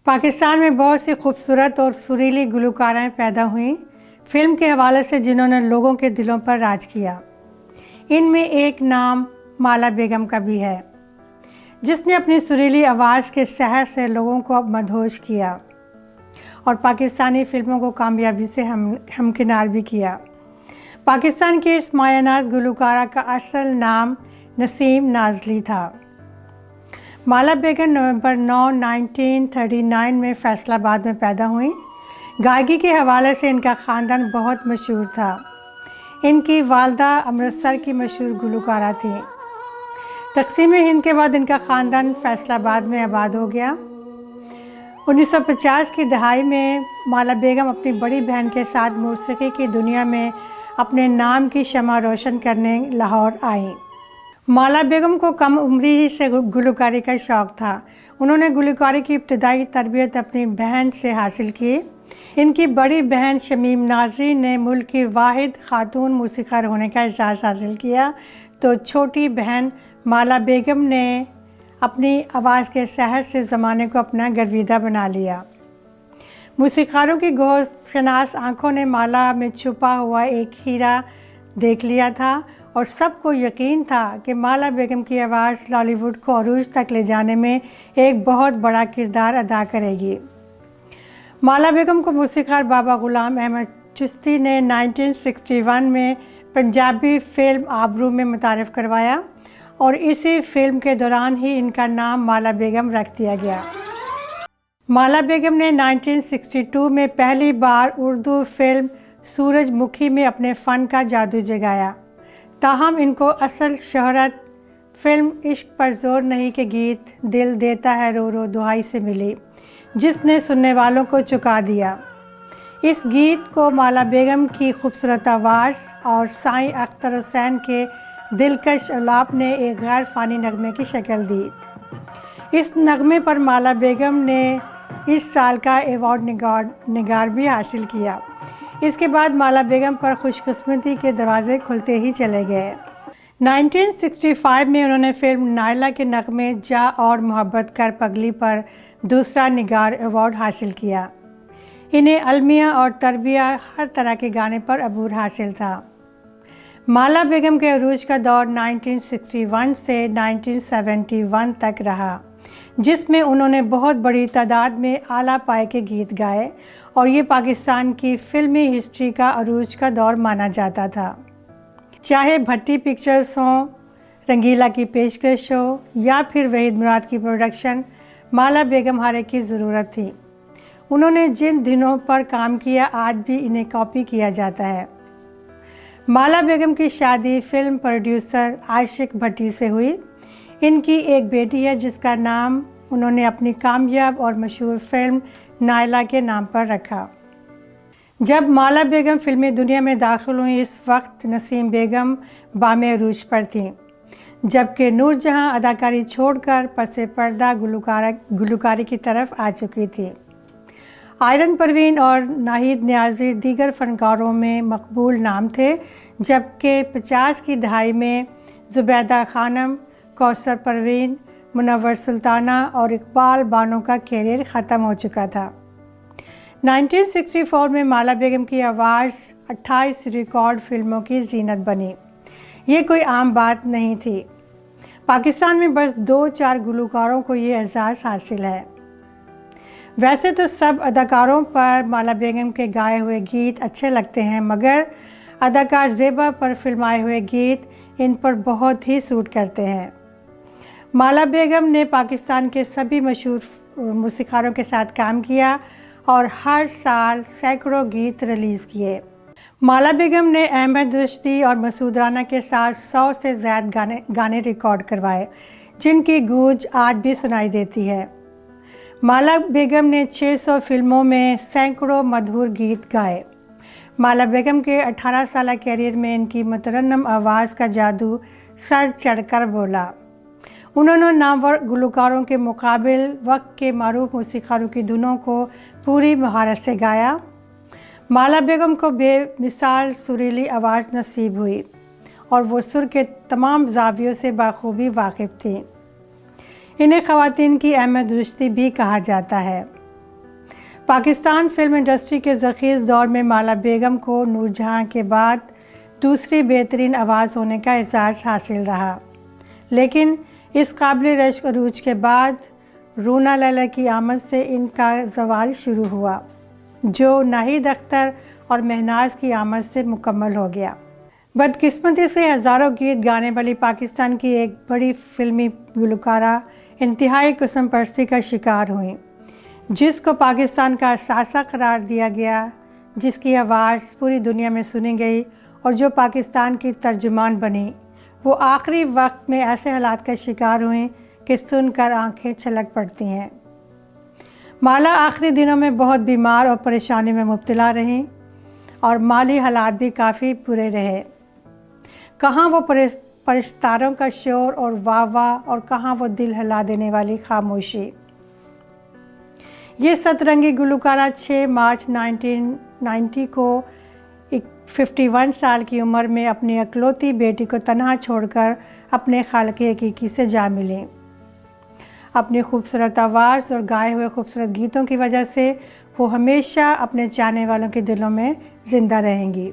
पाकिस्तान में बहुत सी खूबसूरत और सुरीली गुलकाराएँ पैदा हुईं फिल्म के हवाले से, जिन्होंने लोगों के दिलों पर राज किया। इनमें एक नाम माला बेगम का भी है, जिसने अपनी सुरीली आवाज़ के सहर से लोगों को मदहोश किया और पाकिस्तानी फिल्मों को कामयाबी से हमकिनार भी किया। पाकिस्तान के इस मायानाज़ गुलकारा का असल नाम नसीम नाज़ली था। माला बेगम नवंबर 9, 1939 में फैसलाबाद में पैदा हुई। गायकी के हवाले से इनका ख़ानदान बहुत मशहूर था। इनकी वालदा अमृतसर की मशहूर गुलकारा थी। तक़सीम हिंद के बाद इनका ख़ानदान फैसलाबाद में आबाद हो गया। 1950 की दहाई में माला बेगम अपनी बड़ी बहन के साथ मौसीक़ी की दुनिया में अपने नाम की शमा रोशन करने लाहौर आईं। माला बेगम को कम उम्री ही से गुलकारी का शौक़ था। उन्होंने गुलकारी की इब्तदाई तरबियत अपनी बहन से हासिल की। इनकी बड़ी बहन शमीम नाज़री ने मुल्क की वाहिद ख़ातून मौसीक़ार होने का एजाज़ हासिल किया, तो छोटी बहन माला बेगम ने अपनी आवाज़ के सहर से ज़माने को अपना गर्विदा बना लिया। मौसीक़ारों की गौर शनास आँखों ने माला में छुपा हुआ एक हीरा देख लिया था और सबको यकीन था कि माला बेगम की आवाज़ बॉलीवुड को अरूज तक ले जाने में एक बहुत बड़ा किरदार अदा करेगी। माला बेगम को मौसीक़ार बाबा ग़ुलाम अहमद चिश्ती ने 1961 में पंजाबी फिल्म आबरू में मुतारिफ़ करवाया और इसी फिल्म के दौरान ही इनका नाम माला बेगम रख दिया गया। माला बेगम ने 1962 में पहली बार उर्दू फिल्म सूरजमुखी में अपने फ़न का जादू जगाया। ताहम इनको असल शोहरत फिल्म इश्क पर जोर नहीं के गीत दिल देता है रो रो दुहाई से मिली, जिसने सुनने वालों को चुका दिया। इस गीत को माला बेगम की खूबसूरत आवाज़ और साईं अख्तर हुसैन के दिलकश अलाप ने एक गैर फ़ानी नगमे की शक्ल दी। इस नगमे पर माला बेगम ने इस साल का एवॉर्ड निगार भी हासिल किया। इसके बाद माला बेगम पर खुशकिस्मती के दरवाज़े खुलते ही चले गए। 1965 में उन्होंने फिल्म नायला के नगमे जा और मोहब्बत कर पगली पर दूसरा निगार अवार्ड हासिल किया। इन्हें अलमिया और तरबिया हर तरह के गाने पर अबूर हासिल था। माला बेगम के अरूज का दौर 1961 से 1971 तक रहा, जिसमें उन्होंने बहुत बड़ी तादाद में आला पाए के गीत गाए और ये पाकिस्तान की फ़िल्मी हिस्ट्री का अरूज का दौर माना जाता था। चाहे भट्टी पिक्चर्स हों, रंगीला की पेशकश हो या फिर वहीद मुराद की प्रोडक्शन, माला बेगम हर एक की ज़रूरत थी। उन्होंने जिन दिनों पर काम किया आज भी इन्हें कॉपी किया जाता है। माला बेगम की शादी फिल्म प्रोड्यूसर आशिक भट्टी से हुई। इनकी एक बेटी है जिसका नाम उन्होंने अपनी कामयाब और मशहूर फिल्म नायला के नाम पर रखा। जब माला बेगम फिल्मी दुनिया में दाखिल हुई, इस वक्त नसीम बेगम बामे अरूज पर थीं, जबकि नूरजहां अदाकारी छोड़कर पसे पर्दा गुलकारी की तरफ आ चुकी थी। आयरन परवीन और नाहिद न्याज़ी दीगर फ़नकारों में मकबूल नाम थे, जबकि 50 की दहाई में ज़ुबैदा खानम, कौसर परवीन, मुनव्वर सुल्ताना और इकबाल बानो का कैरियर ख़त्म हो चुका था। 1964 में माला बेगम की आवाज़ 28 रिकॉर्ड फिल्मों की जीनत बनी। ये कोई आम बात नहीं थी। पाकिस्तान में बस 2-4 गुलकारों को ये एजाज़ हासिल है। वैसे तो सब अदाकारों पर माला बेगम के गाए हुए गीत अच्छे लगते हैं, मगर अदाकार ज़ेबा पर फिल्माए हुए गीत इन पर बहुत ही सूट करते हैं। माला बेगम ने पाकिस्तान के सभी मशहूर मौसीक़ारों के साथ काम किया और हर साल सैकड़ों गीत रिलीज़ किए। माला बेगम ने अहमद रुश्दी और मसूद राना के साथ 100 से ज़्यादा गाने रिकॉर्ड करवाए, जिनकी गूंज आज भी सुनाई देती है। माला बेगम ने 600 फिल्मों में सैकड़ों मधुर गीत गाए। माला बेगम के 18 साल कैरियर में इनकी मुतरन्नम आवाज़ का जादू सर चढ़कर बोला। उन्होंने नामवर गुलकारों के मुकाबिल वक्त के मारूफ मौसीक़ारों की धुनों को पूरी महारत से गाया। माला बेगम को बेमिसाल सुरीली आवाज़ नसीब हुई और वो सुर के तमाम ज़ावियों से बाखूबी वाकिफ़ थीं। इन्हें ख़वातीन की अहमद रुश्दी भी कहा जाता है। पाकिस्तान फिल्म इंडस्ट्री के ज़ख़ीर दौर में माला बेगम को नूरजहां के बाद दूसरी बेहतरीन आवाज़ होने का एजाज़ हासिल रहा, लेकिन इस काबिल रश्क अरूज के बाद रूना लैला की आमद से इनका ज़वाल शुरू हुआ, जो नाहिद अख्तर और महनाज की आमद से मुकम्मल हो गया। बदकिस्मती से हज़ारों गीत गाने वाली पाकिस्तान की एक बड़ी फिल्मी गुलकारा इंतहाई कुस्म परस्ती का शिकार हुई, जिसको पाकिस्तान का असासा करार दिया गया, जिसकी आवाज़ पूरी दुनिया में सुनी गई और जो पाकिस्तान की तर्जुमान बनी। वो आखिरी वक्त में ऐसे हालात का शिकार हुई कि सुनकर आंखें छलक पड़ती हैं। माला आखिरी दिनों में बहुत बीमार और परेशानी में मुब्तला रहीं और माली हालात भी काफ़ी बुरे रहे। कहाँ वो परिस्तारों का शोर और वाह वाह और कहाँ वो दिल हिला देने वाली खामोशी। ये सतरंगी गुलकारा 6 मार्च 1990 को 51 साल की उम्र में अपनी अकलौती बेटी को तन्हा छोड़कर अपने खालिक़ हकीकी से जा मिली। अपनी खूबसूरत आवाज़ और गाए हुए खूबसूरत गीतों की वजह से वो हमेशा अपने चाहने वालों के दिलों में ज़िंदा रहेंगी।